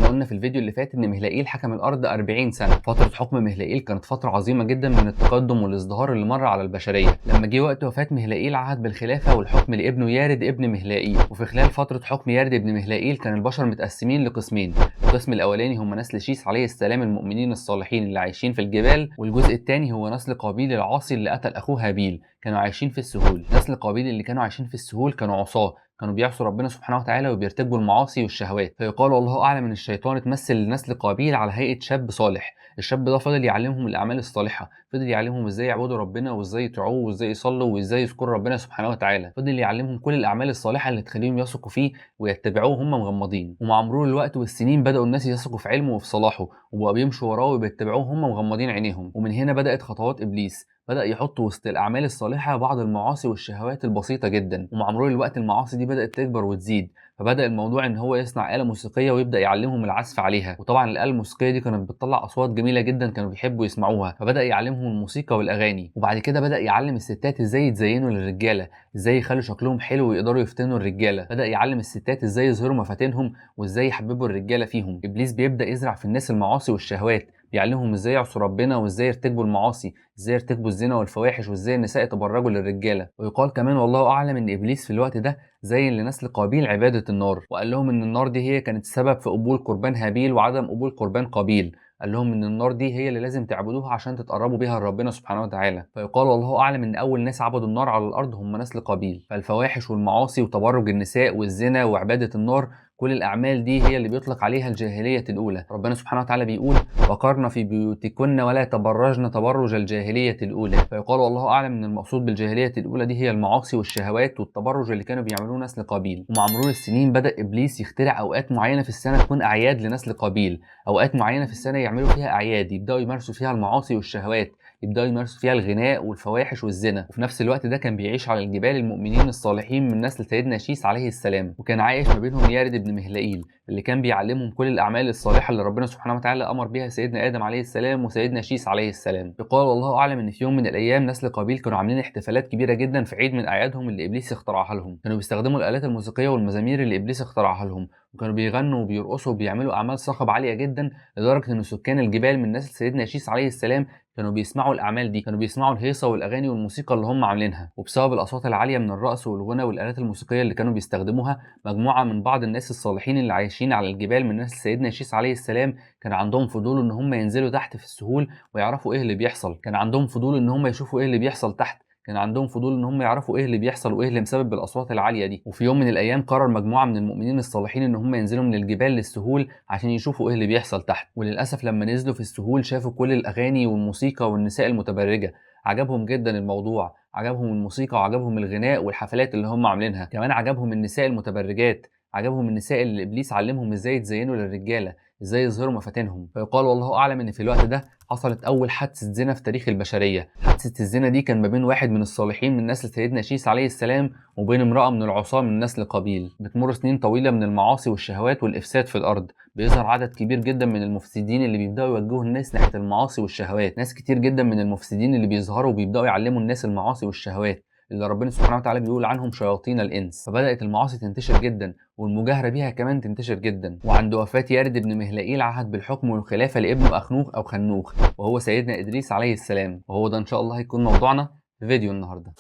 قلنا في الفيديو اللي فات ان مهلائيل حكم الارض 40 سنه. فتره حكم مهلائيل كانت فتره عظيمه جدا من التقدم والازدهار اللي مر على البشريه. لما جه وقت وفاه مهلائيل عهد بالخلافه والحكم لابنه يارد ابن مهلائيل. وفي خلال فتره حكم يارد ابن مهلائيل كان البشر متقسمين لقسمين. القسم الاولاني هم نسل شيث عليه السلام المؤمنين الصالحين اللي عايشين في الجبال، والجزء الثاني هو نسل قابيل العاصي اللي قتل اخوه هابيل، كانوا عايشين في السهول. نسل قابيل اللي كانوا عايشين في السهول كانوا عصاه، كانوا بيعصوا ربنا سبحانه وتعالى وبيرتكبوا المعاصي والشهوات. فيقال والله اعلم ان الشيطان اتمثل لنسل قابيل على هيئه شاب صالح. الشاب ده فضل يعلمهم الاعمال الصالحه، فضل يعلمهم ازاي يعبدوا ربنا وازاي يطيعوه وازاي يصلوا وازاي يذكروا ربنا سبحانه وتعالى، فضل يعلمهم كل الاعمال الصالحه اللي تخليهم يثقوا فيه ويتبعوه هم مغمضين. ومع مرور الوقت والسنين بداوا الناس يثقوا في علمه وفي صلاحه، وبقوا بيمشوا وراه وبيتبعوه هم مغمضين عينيهم. ومن هنا بدات خطوات ابليس، بدأ يحط وسط الأعمال الصالحة بعض المعاصي والشهوات البسيطة جدا. ومع مرور الوقت المعاصي دي بدأت تكبر وتزيد، فبدأ الموضوع إن هو يصنع آلة موسيقية ويبدأ يعلمهم العزف عليها. وطبعا الآلة الموسيقية دي كانت بتطلع أصوات جميلة جدا كانوا بيحبوا يسمعوها، فبدأ يعلمهم الموسيقى والأغاني. وبعد كده بدأ يعلم الستات إزاي يتزينوا للرجالة، إزاي يخلوا شكلهم حلو ويقدروا يفتنوا الرجالة. بدأ يعلم الستات إزاي يظهروا مفاتنهم وإزاي يحببوا الرجالة فيهم. إبليس بيبدأ يزرع في الناس المعاصي والشهوات، بيعلمهم ازاي يعصوا ربنا وازاي يرتكبوا المعاصي، ازاي يرتكبوا الزنا والفواحش، وازاي النساء يتبرجوا للرجاله. ويقال كمان والله اعلم ان ابليس في الوقت ده زين لنسل قابيل عباده النار، وقال لهم ان النار دي هي كانت السبب في قبول قربان هابيل وعدم قبول قربان قابيل. قال لهم ان النار دي هي اللي لازم تعبدوها عشان تتقربوا بيها لربنا سبحانه وتعالى. فيقال والله اعلم ان اول ناس عبدوا النار على الارض هم نسل قابيل. فالفواحش والمعاصي وتبرج النساء والزنا وعباده النار، كل الأعمال دي هي اللي بيطلق عليها الجاهلية الأولى. ربنا سبحانه وتعالى بيقول وقرن في بيوتكن ولا تبرجن تبرج الجاهلية الأولى. فيقال والله أعلم إن المقصود بالجاهلية الأولى دي هي المعاصي والشهوات والتبرج اللي كانوا بيعملوه نسل قابيل. ومع مرور السنين بدأ إبليس يخترع أوقات معينة في السنة تكون أعياد لنسل قابيل، أوقات معينة في السنة يعملوا فيها أعياد يبدأوا يمارسوا فيها المعاصي والشهوات، يبدأوا يمارسوا فيها الغناء والفواحش والزنا. وفي نفس الوقت ده كان بيعيش على الجبال المؤمنين الصالحين من نسل سيدنا شيث عليه السلام، وكان عايش ما بينهم يارد ابن مهلائيل اللي كان بيعلمهم كل الأعمال الصالحة اللي ربنا سبحانه وتعالى أمر بها سيدنا آدم عليه السلام وسيدنا شيث عليه السلام. يقال والله أعلم إن في يوم من الأيام نسل قابيل كانوا عاملين احتفالات كبيرة جدا في عيد من أعيادهم اللي إبليس اخترعها لهم. كانوا بيستخدموا الآلات الموسيقية والمزامير اللي إبليس اخترعها لهم، وكانوا بيغنوا وبيرقصوا وبيعملوا أعمال صخب عالية جدا، لدرجة إن سكان الجبال من نسل سيدنا شيث عليه السلام كانوا بيسمعوا الأعمال دي، كانوا بيسمعوا الهيصة والأغاني والموسيقى اللي هم عاملينها. وبسبب الأصوات العالية من الرقص والغنى والآلات الموسيقية اللي كانوا بيستخدموها، مجموعة من بعض الناس الصالحين اللي عايشين على الجبال من نسل سيدنا شيث عليه السلام كان عندهم فضول إن هم ينزلوا تحت في السهول ويعرفوا إيه اللي بيحصل، كان عندهم فضول إن هم يشوفوا إيه اللي بيحصل تحت، كان عندهم فضول ان هم يعرفوا ايه اللي بيحصل وايه اللي مسبب الاصوات العاليه دي. وفي يوم من الايام قرر مجموعه من المؤمنين الصالحين ان هم ينزلوا من الجبال للسهول عشان يشوفوا ايه اللي بيحصل تحت. وللاسف لما نزلوا في السهول شافوا كل الاغاني والموسيقى والنساء المتبرجه، عجبهم جدا الموضوع، عجبهم الموسيقى وعجبهم الغناء والحفلات اللي هم عاملينها، كمان عجبهم النساء المتبرجات، عجبهم النساء اللي ابليس علمهم ازاي يتزينوا للرجاله، ازاي يظهروا مفاتنهم. فيقال والله اعلم ان في الوقت ده حصلت اول حادثه زنا في تاريخ البشريه. حادثه الزنا دي كان ما بين واحد من الصالحين من نسل سيدنا شيث عليه السلام وبين امراه من العصاه من نسل قابيل. بتمر سنين طويله من المعاصي والشهوات والافساد في الارض، بيظهر عدد كبير جدا من المفسدين اللي بيبداوا يوجهوا الناس ناحيه المعاصي والشهوات. ناس كتير جدا من المفسدين اللي بيظهروا وبيبداوا يعلموا الناس المعاصي والشهوات اللي ربنا سبحانه وتعالى بيقول عنهم شياطين الانس. فبدات المعاصي تنتشر جدا والمجاهره بيها كمان تنتشر جدا. وعند وفاه يارد بن مهلائيل عهد بالحكم والخلافه لابنه اخنوخ او خنوخ وهو سيدنا ادريس عليه السلام، وهو ده ان شاء الله هيكون موضوعنا في فيديو النهارده.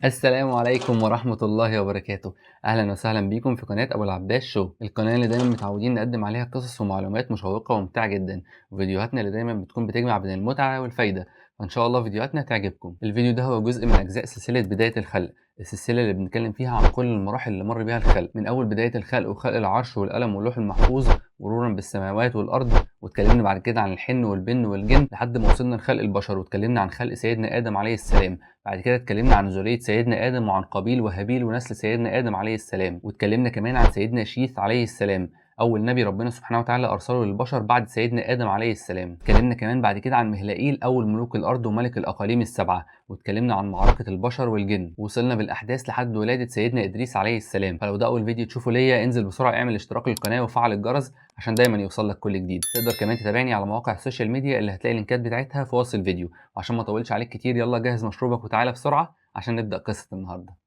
السلام عليكم ورحمة الله وبركاته. أهلا وسهلا بيكم في قناة أبو العباس شو، القناة اللي دايما متعودين نقدم عليها قصص ومعلومات مشوقة وممتعة جدا، وفيديوهاتنا اللي دايما بتكون بتجمع بين المتعة والفايدة. فإن شاء الله فيديوهاتنا تعجبكم. الفيديو ده هو جزء من أجزاء سلسلة بداية الخلق، السلسلة اللي بنتكلم فيها عن كل المراحل اللي مر بيها الخلق، من أول بداية الخلق وخلق العرش والقلم واللوح المحفوظ مرورا بالسماوات والأرض، واتكلمنا بعد كده عن الحن والبن والجن لحد ما وصلنا لخلق البشر، واتكلمنا عن خلق سيدنا آدم عليه السلام. بعد كده اتكلمنا عن ذرية سيدنا آدم وعن قابيل وهابيل ونسل سيدنا آدم عليه السلام، واتكلمنا كمان عن سيدنا شيث عليه السلام أول نبي ربنا سبحانه وتعالى أرسله للبشر بعد سيدنا آدم عليه السلام. اتكلمنا كمان بعد كده عن مهلائيل أول ملوك الأرض وملك الأقاليم السبعة، واتكلمنا عن معركة البشر والجن، ووصلنا بالأحداث لحد ولادة سيدنا إدريس عليه السلام. فلو ده أول فيديو تشوفه ليا انزل بسرعة اعمل اشتراك للقناة وفعل الجرس عشان دايما يوصلك كل جديد. تقدر كمان تتابعني على مواقع السوشيال ميديا اللي هتلاقي اللينكات بتاعتها في وصف الفيديو. وعشان ما اطولش عليك كتير يلا جهز مشروبك وتعالى بسرعة عشان نبدأ قصة النهاردة.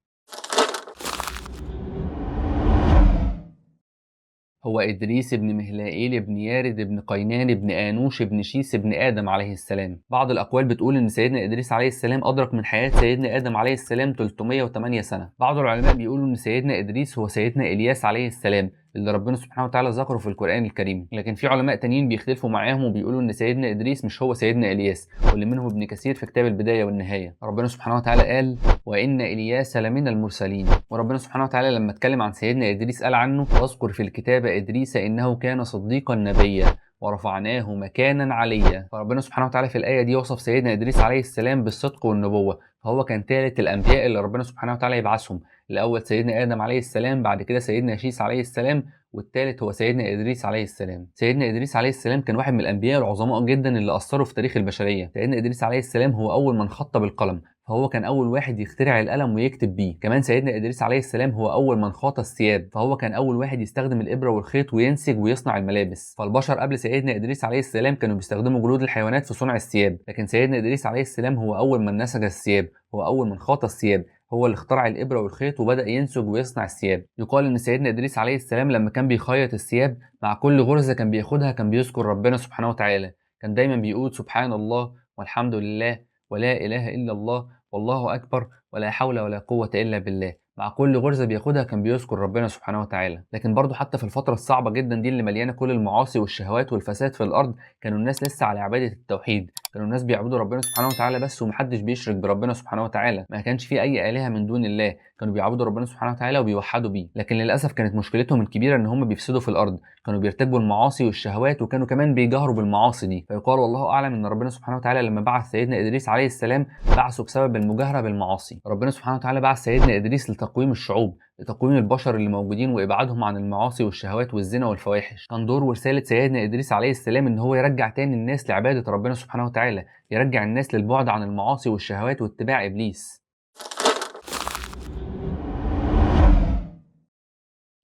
هو إدريس ابن مهلائيل ابن يارد ابن قينان ابن آنوش ابن شيس ابن آدم عليه السلام. بعض الأقوال بتقول إن سيدنا إدريس عليه السلام أدرك من حياة سيدنا آدم عليه السلام 308 سنة. بعض العلماء بيقولوا إن سيدنا إدريس هو سيدنا إلياس عليه السلام اللي ربنا سبحانه وتعالى ذكره في القرآن الكريم، لكن في علماء تانيين بيختلفوا معاهم وبيقولوا إن سيدنا إدريس مش هو سيدنا إلياس، واللي منهم ابن كثير في كتاب البداية والنهاية. ربنا سبحانه وتعالى قال: وإن إلياس لمن المرسلين. وربنا سبحانه وتعالى لما اتكلم عن سيدنا إدريس قال عنه: واذكر في الكتاب إدريس إنه كان صديقا نبيا ورفعناه مكانا عليا. فربنا سبحانه وتعالى في الآية دي وصف سيدنا إدريس عليه السلام بالصدق والنبوة، فهو كان ثالث الأنبياء اللي ربنا سبحانه وتعالى يبعثهم. الأول سيدنا آدم عليه السلام، بعد كده سيدنا شيس عليه السلام، والثالث هو سيدنا إدريس عليه السلام. سيدنا إدريس عليه السلام كان واحد من الأنبياء العظماء جدا اللي أثروا في تاريخ البشرية. سيدنا إدريس عليه السلام هو أول من خط بالقلم، فهو كان أول واحد يخترع القلم ويكتب بيه. كمان سيدنا إدريس عليه السلام هو أول من خاط الثياب، فهو كان أول واحد يستخدم الإبرة والخيط وينسج ويصنع الملابس. فالبشر قبل سيدنا إدريس عليه السلام كانوا بيستخدموا جلود الحيوانات في صنع الثياب، لكن سيدنا إدريس عليه السلام هو أول من نسج الثياب، هو أول من خاط الثياب، هو اللي اخترع الإبرة والخيط وبدأ ينسج ويصنع الثياب. يقال إن سيدنا إدريس عليه السلام لما كان بيخيط الثياب مع كل غرزة كان بياخدها كان بيذكر ربنا سبحانه وتعالى، كان دايما بيقول: سبحان الله والحمد لله ولا إله إلا الله والله أكبر ولا حول ولا قوة إلا بالله. مع كل غرزة بياخدها كان بيذكر ربنا سبحانه وتعالى. لكن برضه حتى في الفترة الصعبة جدا دي اللي مليانة كل المعاصي والشهوات والفساد في الأرض، كانوا الناس لسه على عبادة التوحيد، كانوا الناس بيعبدوا ربنا سبحانه وتعالى بس، ومحدش بيشرك بربنا سبحانه وتعالى، ما كانش في أي آلهة من دون الله، كانوا بيعبدوا ربنا سبحانه وتعالى وبيوحدوا بيه. لكن للأسف كانت مشكلتهم الكبيرة إن هم بيفسدوا في الأرض، كانوا بيرتكبوا المعاصي والشهوات، وكانوا كمان بيجهروا بالمعاصي دي. فيقال والله أعلم إن ربنا سبحانه وتعالى لما بعث سيدنا إدريس عليه السلام بعثه بسبب المجاهرة بالمعاصي. ربنا سبحانه وتعالى بعث سيدنا إدريس لتقويم الشعوب، لتقويم البشر اللي موجودين وإبعادهم عن المعاصي والشهوات والزنا والفواحش. كان دور ورسالة سيدنا إدريس عليه السلام إن هو يرجع تاني الناس لعبادة ربنا سبحانه وتعالى، يرجع الناس للبعد عن المعاصي والشهوات واتباع إبليس.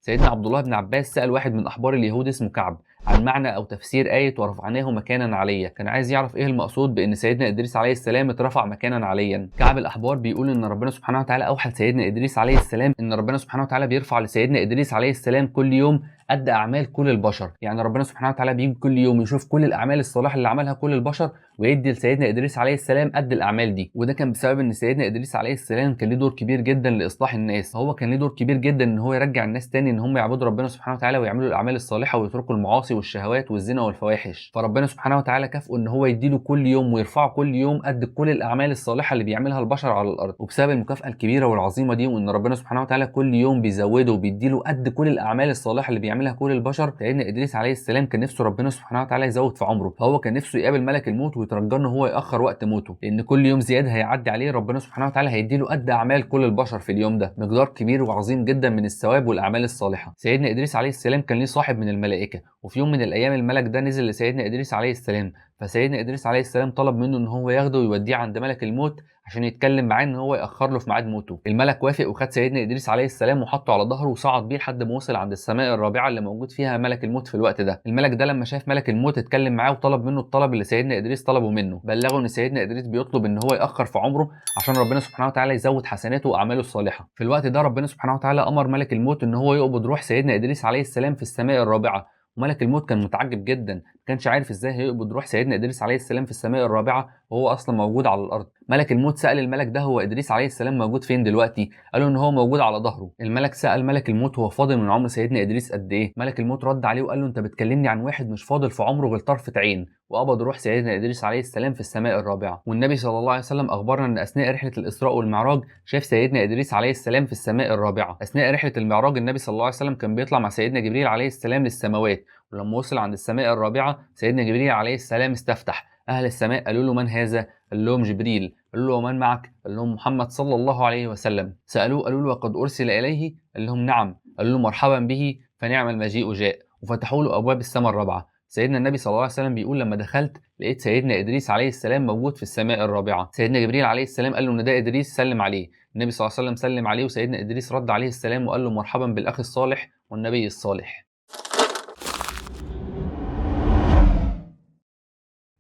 سيدنا عبد الله بن عباس سأل واحد من أحبار اليهود اسمه كعب عن معنى أو تفسير آية ورفعناه مكانا عليا، كان عايز يعرف إيه المقصود بإن سيدنا إدريس عليه السلام اترفع مكانا عليا. كعب الأحبار بيقول إن ربنا سبحانه وتعالى أوحى لسيدنا إدريس عليه السلام إن ربنا سبحانه وتعالى بيرفع لسيدنا إدريس عليه السلام كل يوم قد أعمال كل البشر، يعني ربنا سبحانه وتعالى بيجي كل يوم يشوف كل الأعمال الصالحة اللي عملها كل البشر ويدي لسيدنا إدريس عليه السلام قد الأعمال دي. وده كان بسبب إن سيدنا إدريس عليه السلام كان ليه دور كبير جدا لإصلاح الناس، هو كان ليه دور كبير جدا إن هو يرجع الناس تاني إن هم يعبدوا ربنا سبحانه وتعالى ويعملوا الأعمال الصالحة ويتركوا المعاصي والشهوات والزنا والفواحش. فربنا سبحانه وتعالى كافئه إن هو يديله كل يوم ويرفعه كل يوم قد كل الأعمال الصالحة اللي بيعملها البشر على الأرض. وبسبب المكافأة الكبيرة والعظيمة دي، وإن ربنا سبحانه وتعالى كل يوم بيزوده وبيديله قد كل الأعمال الصالحة اللي بيعملها كل البشر، سيدنا إدريس عليه السلام كان نفسه ربنا سبحانه وتعالى يزود في عمره، فهو كان نفسه يقابل ملك الموت ويترجى إن هو يأخر وقت موته، لأن كل يوم زيادة هيعدي عليه ربنا سبحانه وتعالى هيديله قد أعمال كل البشر في اليوم ده، مقدار كبير وعظيم جدا من الثواب والأعمال الصالحة. سيدنا إدريس عليه السلام كان ليه صاحب من الملائكة، وفي يوم من الأيام الملك ده نزل لسيدنا إدريس عليه السلام، فسيدنا إدريس عليه السلام طلب منه إن هو ياخده ويوديه عند ملك الموت عشان يتكلم معاه ان هو ياخر له في ميعاد موته. الملك وافق وخد سيدنا ادريس عليه السلام وحطه على ظهره وصعد بيه لحد ما وصل عند السماء الرابعه اللي موجود فيها ملك الموت في الوقت ده. الملك ده لما شاف ملك الموت اتكلم معاه وطلب منه الطلب اللي سيدنا ادريس طلبه منه، بلغه ان سيدنا ادريس بيطلب ان هو ياخر في عمره عشان ربنا سبحانه وتعالى يزود حسناته واعماله الصالحه. في الوقت ده ربنا سبحانه وتعالى امر ملك الموت ان هو يقبض روح سيدنا ادريس عليه السلام في السماء الرابعه، وملك الموت كان متعجب جدا، ما كانش عارف ازاي هيقبض روح سيدنا ادريس عليه السلام في السماء الرابعه وهو اصلا موجود على الارض. ملك الموت سال الملك ده هو ادريس عليه السلام موجود فين دلوقتي؟ قالوا ان هو موجود على ظهره. الملك سال ملك الموت هو فاضل من عمر سيدنا ادريس قد ايه؟ ملك الموت رد عليه وقال له انت بتكلمني عن واحد مش فاضل في عمره غير طرفه عين، وقبض روح سيدنا ادريس عليه السلام في السماء الرابعه. والنبي صلى الله عليه وسلم اخبرنا ان اثناء رحله الاسراء والمعراج شاف سيدنا ادريس عليه السلام في السماء الرابعه. اثناء رحله المعراج النبي صلى الله عليه وسلم كان بيطلع مع سيدنا جبريل عليه السلام للسماوات، ولما وصل عند السماء الرابعه سيدنا جبريل عليه السلام استفتح. اهل السماء قالوا له من هذا؟ قال لهم جبريل. قالوا له ومن معك؟ قال لهم محمد صلى الله عليه وسلم. سالوه قالوا له وقد ارسل اليه؟ قال لهم نعم. قالوا له مرحبا به فنعم المجيء جاء، وفتحوا له ابواب السماء الرابعه. سيدنا النبي صلى الله عليه وسلم بيقول لما دخلت لقيت سيدنا ادريس عليه السلام موجود في السماء الرابعه. سيدنا جبريل عليه السلام قال له ان ده ادريس سلم عليه. النبي صلى الله عليه وسلم سلم عليه، وسيدنا ادريس رد عليه السلام وقال له مرحبا بالاخ الصالح والنبي الصالح.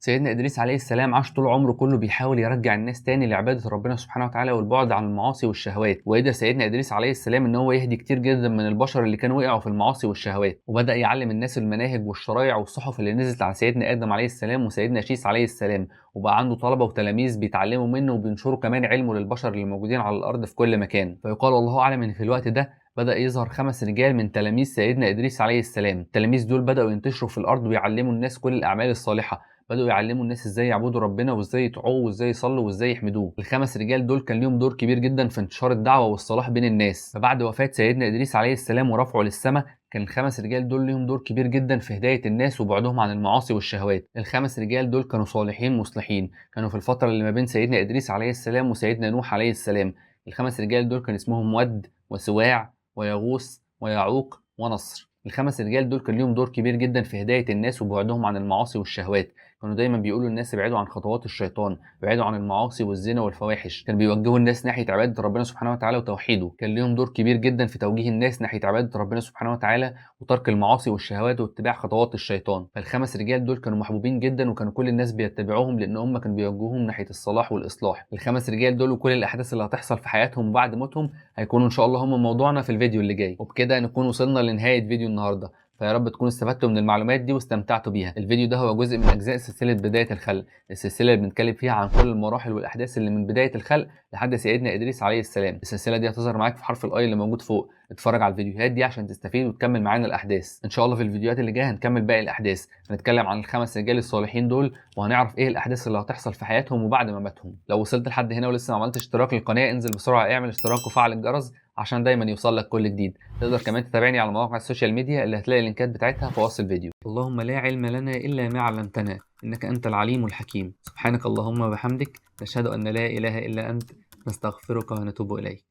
سيدنا إدريس عليه السلام عاش طول عمره كله بيحاول يرجع الناس تاني لعبادة ربنا سبحانه وتعالى والبعد عن المعاصي والشهوات، وقدر سيدنا إدريس عليه السلام إن هو يهدي كتير جدا من البشر اللي كانوا وقعوا في المعاصي والشهوات، وبدأ يعلم الناس المناهج والشرايع والصحف اللي نزلت على سيدنا آدم عليه السلام وسيدنا شيس عليه السلام، وبقى عنده طلبة وتلاميذ بيتعلموا منه وبينشروا كمان علمه للبشر اللي موجودين على الأرض في كل مكان. فيقال والله أعلم إن في الوقت ده بدأ يظهر 5 رجال من تلاميذ سيدنا إدريس عليه السلام. التلاميذ دول بدأوا ينتشروا في الأرض ويعلموا الناس كل الأعمال الصالحة، بدأوا يعلموا الناس ازاي يعبدوا ربنا وازاي يطيعوه وازاي يصلوا وازاي يحمدوه. ال5 رجال دول كان ليهم دور كبير جدا في انتشار الدعوة والصلاح بين الناس. فبعد وفاة سيدنا إدريس عليه السلام ورفعه للسماء، كان ال5 رجال دول ليهم دور كبير جدا في هداية الناس وبعدهم عن المعاصي والشهوات. ال5 رجال دول كانوا صالحين مصلحين، كانوا في الفترة اللي ما بين سيدنا إدريس عليه السلام وسيدنا نوح عليه السلام. ال5 رجال دول كان اسمهم ود وسواع ويغوث ويعوق ونصر. ال5 رجال دول كان ليهم دور كبير جدا في هداية الناس وبعدهم عن المعاصي والشهوات. كانوا دايما بيقولوا للناس ابعدوا عن خطوات الشيطان، ابعدوا عن المعاصي والزنا والفواحش. كانوا بيوجهوا الناس ناحية عبادة ربنا سبحانه وتعالى وتوحيده. كان ليهم دور كبير جدا في توجيه الناس ناحية عبادة ربنا سبحانه وتعالى وترك المعاصي والشهوات واتباع خطوات الشيطان. فال5 رجال دول كانوا محبوبين جدا وكانوا كل الناس بيتبعوهم لان هم كانوا بيوجهوهم ناحية الصلاح والإصلاح. ال5 رجال دول وكل الأحداث اللي هتحصل في حياتهم بعد موتهم هيكونوا إن شاء الله هم موضوعنا في الفيديو اللي جاي. وبكده نكون وصلنا لنهاية فيديو النهارده. فيا رب تكونوا استفدتوا من المعلومات دي واستمتعتوا بيها. الفيديو ده هو جزء من اجزاء سلسله بدايه الخلق، السلسله اللي بنتكلم فيها عن كل المراحل والاحداث اللي من بدايه الخلق لحد سيدنا ادريس عليه السلام. السلسله دي هتظهر معاك في حرف الاي اللي موجود فوق. اتفرج على الفيديوهات دي عشان تستفيد وتكمل معانا الاحداث. ان شاء الله في الفيديوهات اللي جايه هنكمل باقي الاحداث، هنتكلم عن ال5 رجال الصالحين دول وهنعرف ايه الاحداث اللي هتحصل في حياتهم وبعد ما ماتهم. لو وصلت لحد هنا ولسه ما عملتش اشتراك للقناه، انزل بسرعه اعمل اشتراك وفعل الجرس عشان دايما يوصل لك كل جديد. تقدر كمان تتابعني على مواقع السوشيال ميديا اللي هتلاقي اللينكات بتاعتها في وصف الفيديو. اللهم لا علم لنا إلا ما علمتنا إنك أنت العليم الحكيم. سبحانك اللهم وبحمدك، نشهد أن لا إله إلا أنت، نستغفرك ونتوب إليك.